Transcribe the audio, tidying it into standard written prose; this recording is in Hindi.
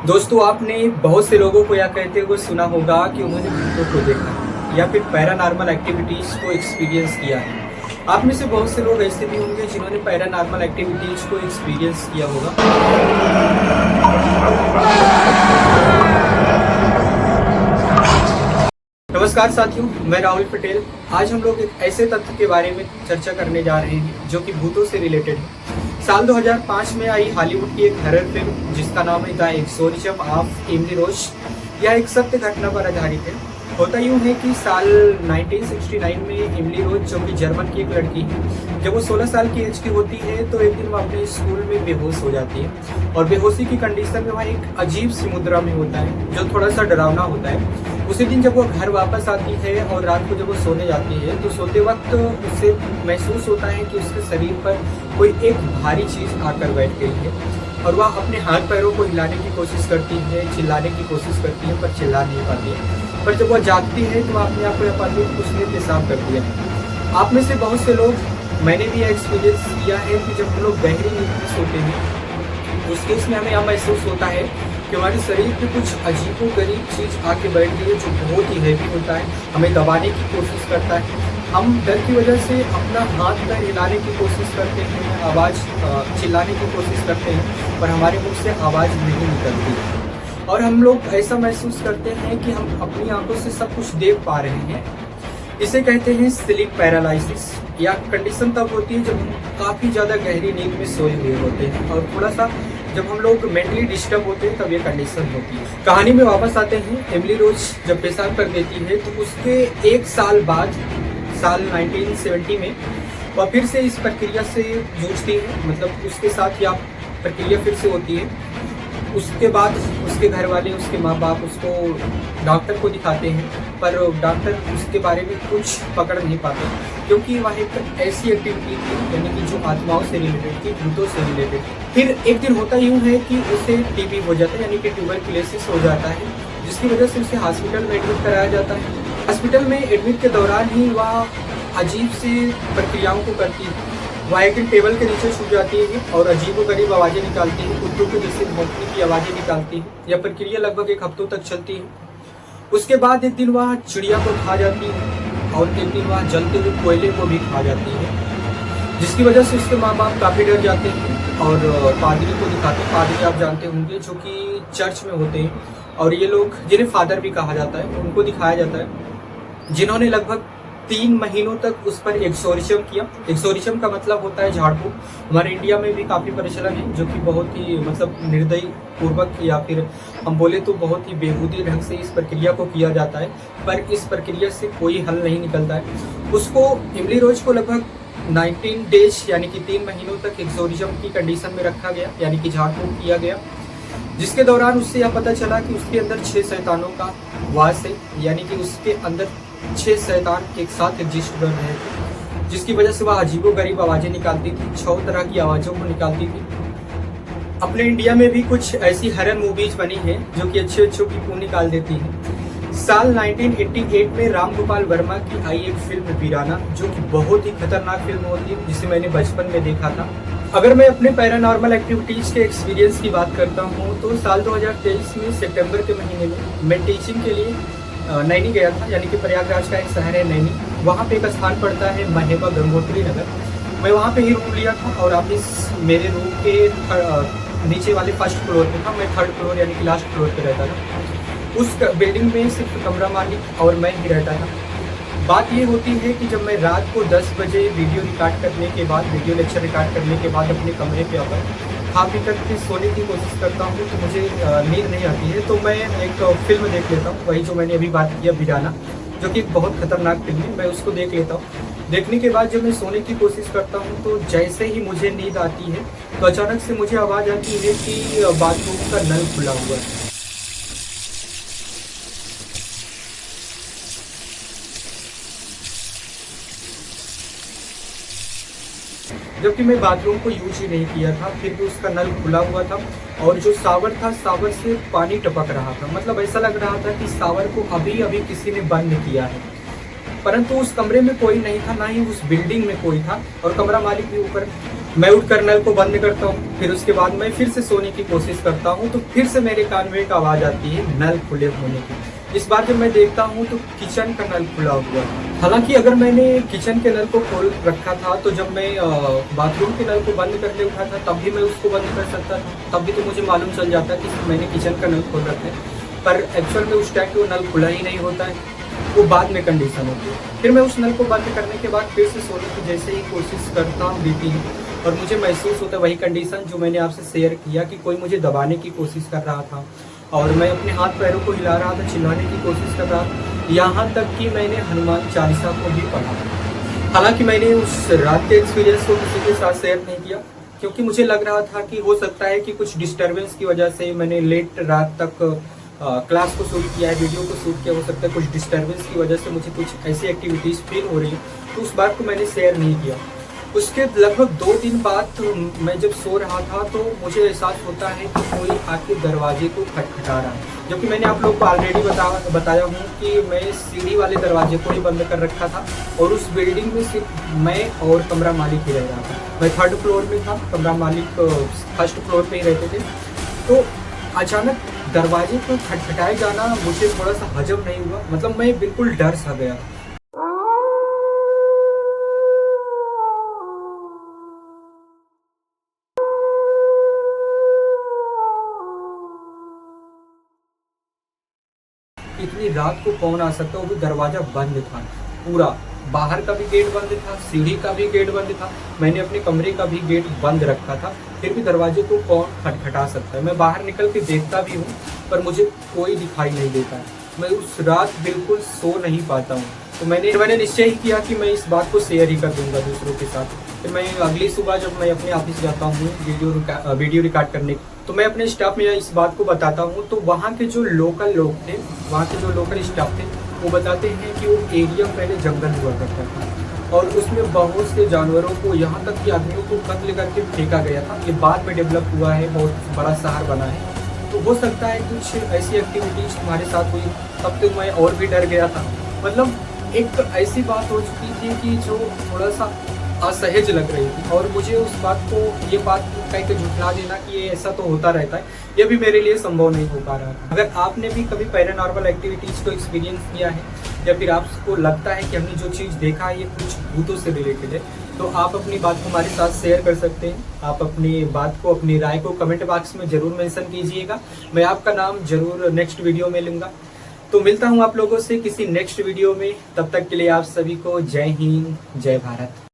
दोस्तों, आपने बहुत से लोगों को यह कहते हुए सुना होगा कि उन्होंने भूतों को देखा है या फिर पैरानॉर्मल एक्टिविटीज़ को एक्सपीरियंस किया है। आप में से बहुत से लोग ऐसे भी होंगे जिन्होंने पैरानॉर्मल एक्टिविटीज़ को एक्सपीरियंस किया होगा। नमस्कार साथियों, मैं राहुल पटेल। आज हम लोग एक ऐसे तथ्य के बारे में चर्चा करने जा रहे हैं जो कि भूतों से रिलेटेड है। साल 2005 में आई हॉलीवुड की एक हॉरर फिल्म जिसका नाम है the exorcism of Emily Rose. यह एक सत्य घटना पर आधारित है। होता यूँ है कि साल 1969 में एमिली रोज, जो कि जर्मन की एक लड़की है, जब वो 16 साल की एज की होती है तो एक दिन वो अपने स्कूल में बेहोश हो जाती है। और बेहोशी की कंडीशन में वह एक अजीब सी मुद्रा में होता है जो थोड़ा सा डरावना होता है। उसी दिन जब वो घर वापस आती है और रात को जब वो सोने जाती है तो सोते वक्त उसे महसूस होता है कि उसके शरीर पर कोई एक भारी चीज़ आकर बैठ गई है। और वह अपने हाथ पैरों को हिलाने की कोशिश करती है, चिल्लाने की कोशिश करती है, पर चिल्ला नहीं पाती है। पर जब वह जागती है तो वह अपने आप को यह पाती है कि उसने पेशाब कर दिया। आप में से बहुत से लोग, मैंने भी यह एक्सपीरियंस किया है कि जब हम लोग गहरी नींद में सोते हैं उस केस में हमें यह महसूस होता है कि हमारे शरीर पे कुछ अजीबोगरीब चीज़ आके बैठ गई है जो बहुत ही हैवी होता है, हमें दबाने की कोशिश करता है। हम डर की वजह से अपना हाथ पैर हिलाने की कोशिश करते हैं, आवाज़ चिल्लाने की कोशिश करते हैं, पर हमारे मुख से आवाज़ नहीं निकलती। और हम लोग ऐसा महसूस करते हैं कि हम अपनी आंखों से सब कुछ देख पा रहे हैं। इसे कहते हैं स्लीप पैरालिसिस। या कंडीशन तब होती है जब हम काफ़ी ज़्यादा गहरी नींद में सोए हुए होते हैं और थोड़ा सा जब हम लोग मेंटली डिस्टर्ब होते हैं तब ये कंडीशन होती है। कहानी में वापस आते हैं। एमिली रोज जब पेशाब कर देती है तो उसके एक साल बाद, साल 1970 में, वह फिर से इस प्रक्रिया से जूझती है। मतलब उसके साथ यह प्रक्रिया फिर से होती है। उसके बाद उसके घर वाले, उसके माँ बाप उसको डॉक्टर को दिखाते हैं, पर डॉक्टर उसके बारे में कुछ पकड़ नहीं पाते क्योंकि वह एक ऐसी एक्टिविटी थी यानी कि जो आत्माओं से रिलेटेड थी, भूतों से रिलेटेड। फिर एक दिन होता यूँ है कि उसे टीबी हो जाता है यानी कि ट्यूबरक्लोसिस हो जाता है, जिसकी वजह से उसे हॉस्पिटल में एडमिट कराया जाता है। हॉस्पिटल में एडमिट के दौरान ही वह अजीब सी प्रक्रियाओं को करती है। वह एक दिन टेबल के नीचे छुप जाती है और अजीबोगरीब आवाज़ें निकालती है, कुत्तों के जैसे भौंकने की आवाज़ें निकालती है। यह प्रक्रिया लगभग एक हफ्तों तक चलती है। उसके बाद एक दिन वह चिड़िया को खा जाती है और एक दिन वह जलते हुए कोयले को भी खा जाती है, जिसकी वजह से उसके माँ बाप काफ़ी डर जाते हैं और पादरी को दिखाते हैं। पादरी आप जानते होंगे जो कि चर्च में होते हैं, और ये लोग जिन्हें फादर भी कहा जाता है उनको दिखाया जाता है, जिन्होंने लगभग 3 महीनों तक उस पर एक्सोर्सिज्म किया। एक्सोर्सिज्म का मतलब होता है झाड़ फूक। हमारे इंडिया में भी काफ़ी प्रचलन है जो कि बहुत ही मतलब निर्दयी पूर्वक या फिर हम बोले तो बहुत ही बेहूदी ढंग से इस प्रक्रिया को किया जाता है, पर इस प्रक्रिया से कोई हल नहीं निकलता है। उसको, एमिली रोज को लगभग 19 डेज यानी कि 3 महीनों तक एक्सोर्सिज्म की कंडीशन में रखा गया यानी कि झाड़ फूक किया गया, जिसके दौरान उससे यह पता चला कि उसके अंदर 6 शैतानों का वास है, यानी कि उसके अंदर 6 शैतान एक साथ एग्जिस्ट कर रहे थे, जिसकी वजह से वह अजीबोगरीब आवाज़ें निकालती थी, 6 तरह की आवाज़ों को निकालती थी। अपने इंडिया में भी कुछ ऐसी हॉरर मूवीज बनी हैं जो कि अच्छे अच्छों की खून निकाल देती हैं। साल 1988 में राम गोपाल वर्मा की आई एक फिल्म वीराना, जो कि बहुत ही खतरनाक फिल्म होती है, जिसे मैंने बचपन में देखा था। अगर मैं अपने पैरानॉर्मल एक्टिविटीज़ के एक्सपीरियंस की बात करता हूँ तो साल 2023 में सितंबर के महीने में मैं टीचिंग के लिए नैनी गया था, यानी कि प्रयागराज का एक शहर है नैनी। वहाँ पे एक स्थान पड़ता है महेबा गंगोत्री नगर। मैं वहाँ पे ही रूम लिया था और ऑफिस मेरे रूम के नीचे वाले फर्स्ट फ्लोर पे था। मैं थर्ड फ्लोर यानी कि लास्ट फ्लोर पे रहता था। उस बिल्डिंग में सिर्फ कमरा मालिक और मैं ही रहता था। बात ये होती है कि जब मैं रात को 10 बजे वीडियो रिकॉर्ड करने के बाद, वीडियो लेक्चर रिकॉर्ड करने के बाद अपने कमरे पे आकर खा पी करके सोने की कोशिश करता हूँ तो मुझे नींद नहीं आती है, तो मैं एक फिल्म देख लेता हूँ, वही जो मैंने अभी बात किया वीराना, जो कि एक बहुत खतरनाक फिल्म है। मैं उसको देख लेता हूँ। देखने के बाद जब मैं सोने की कोशिश करता हूँ तो जैसे ही मुझे नींद आती है तो अचानक से मुझे आवाज़ आती है कि बाथरूम का नल खुला हुआ है। जबकि मैं बाथरूम को यूज ही नहीं किया था, फिर भी उसका नल खुला हुआ था और जो शावर था, शावर से पानी टपक रहा था। मतलब ऐसा लग रहा था कि शावर को अभी अभी किसी ने बंद किया है, परंतु उस कमरे में कोई नहीं था, ना ही उस बिल्डिंग में कोई था और कमरा मालिक भी ऊपर मैं उठकर नल को बंद करता हूँ, फिर उसके बाद मैं फिर से सोने की कोशिश करता हूँ तो फिर से मेरे कान में एक आवाज़ आती है नल खुले होने की। इस बार जब मैं देखता हूँ तो किचन का नल खुला हुआ है। हालांकि अगर मैंने किचन के नल को खोल रखा था तो जब मैं बाथरूम के नल को बंद करके उठा था तब भी मैं उसको बंद कर सकता था, तब भी तो मुझे मालूम चल जाता कि मैंने किचन का नल खोल रखा है। पर एक्चुअल में उस टाइम वो नल खुला ही नहीं होता है, वो बाद में कंडीशन होती है। फिर मैं उस नल को बंद करने के बाद फिर से सोने की जैसे ही कोशिश करता बीती और मुझे महसूस होता है वही कंडीशन जो मैंने आपसे शेयर किया कि कोई मुझे दबाने की कोशिश कर रहा था और मैं अपने हाथ पैरों को हिला रहा था, चिल्लाने की कोशिश कर रहा था, यहाँ तक कि मैंने हनुमान चालीसा को भी पढ़ा। हालांकि मैंने उस रात के एक्सपीरियंस को किसी के साथ शेयर नहीं किया क्योंकि मुझे लग रहा था कि हो सकता है कि कुछ डिस्टर्बेंस की वजह से मैंने लेट रात तक क्लास को शूट किया है, वीडियो को शूट किया, हो सकता है कुछ डिस्टर्बेंस की वजह से मुझे कुछ ऐसी एक्टिविटीज़ फील हो रही है, तो उस बात को मैंने शेयर नहीं किया। उसके लगभग 2 दिन बाद मैं जब सो रहा था तो मुझे एहसास होता है कि कोई आके दरवाजे को खटखटा रहा है, जो कि मैंने आप लोग को ऑलरेडी बताया हूँ कि मैं सीढ़ी वाले दरवाजे को ही बंद कर रखा था और उस बिल्डिंग में सिर्फ मैं और कमरा मालिक ही रह रहा था। मैं 3rd फ्लोर में था, कमरा मालिक 1st फ्लोर पे ही रहते थे। तो अचानक दरवाजे को खटखटाए जाना मुझे थोड़ा सा हजम नहीं हुआ, मतलब मैं बिल्कुल डर सा गया। इतनी रात को कौन आ सकता है, वो भी दरवाजा बंद था पूरा, बाहर का भी गेट बंद था, सीढ़ी का भी गेट बंद था, मैंने अपने कमरे का भी गेट बंद रखा था, फिर भी दरवाजे को कौन खटखटा सकता है। मैं बाहर निकल के देखता भी हूँ पर मुझे कोई दिखाई नहीं देता है। मैं उस रात बिल्कुल सो नहीं पाता हूँ। तो मैंने निश्चय ही किया कि मैं इस बात को शेयर ही कर दूंगा दूसरों के साथ। फिर मैं अगली सुबह जब मैं अपने ऑफिस जाता हूँ वीडियो रिकॉर्ड करने, तो मैं अपने स्टाफ में इस बात को बताता हूँ। तो वहाँ के जो लोकल लोग थे, वहाँ के जो लोकल स्टाफ थे, वो बताते हैं कि वो एरिया पहले जंगल हुआ करता था और उसमें बहुत से जानवरों को, यहाँ तक कि आदमियों को कत्ल करके फेंका गया था। ये बाद में डेवलप हुआ है, बहुत बड़ा शहर बना है। तो हो सकता है कुछ ऐसी एक्टिविटीज तुम्हारे साथ हुई, तब तो मैं और भी डर गया था। मतलब एक ऐसी बात हो चुकी थी कि जो थोड़ा सा असहज लग रही थी और मुझे उस बात को, ये बात कह के झुठला देना कि ये ऐसा तो होता रहता है, ये भी मेरे लिए संभव नहीं हो पा रहा था। अगर आपने भी कभी पैरानॉर्मल एक्टिविटीज़ को एक्सपीरियंस किया है या फिर आपको लगता है कि हमने जो चीज़ देखा है ये कुछ भूतों से रिलेटेड है, तो आप अपनी बात को हमारे साथ शेयर कर सकते हैं। आप अपनी बात को, अपनी राय को कमेंट बॉक्स में ज़रूर मेंशन कीजिएगा। मैं आपका नाम ज़रूर नेक्स्ट वीडियो में लूँगा। तो मिलता हूँ आप लोगों से किसी नेक्स्ट वीडियो में, तब तक के लिए आप सभी को जय हिंद, जय भारत।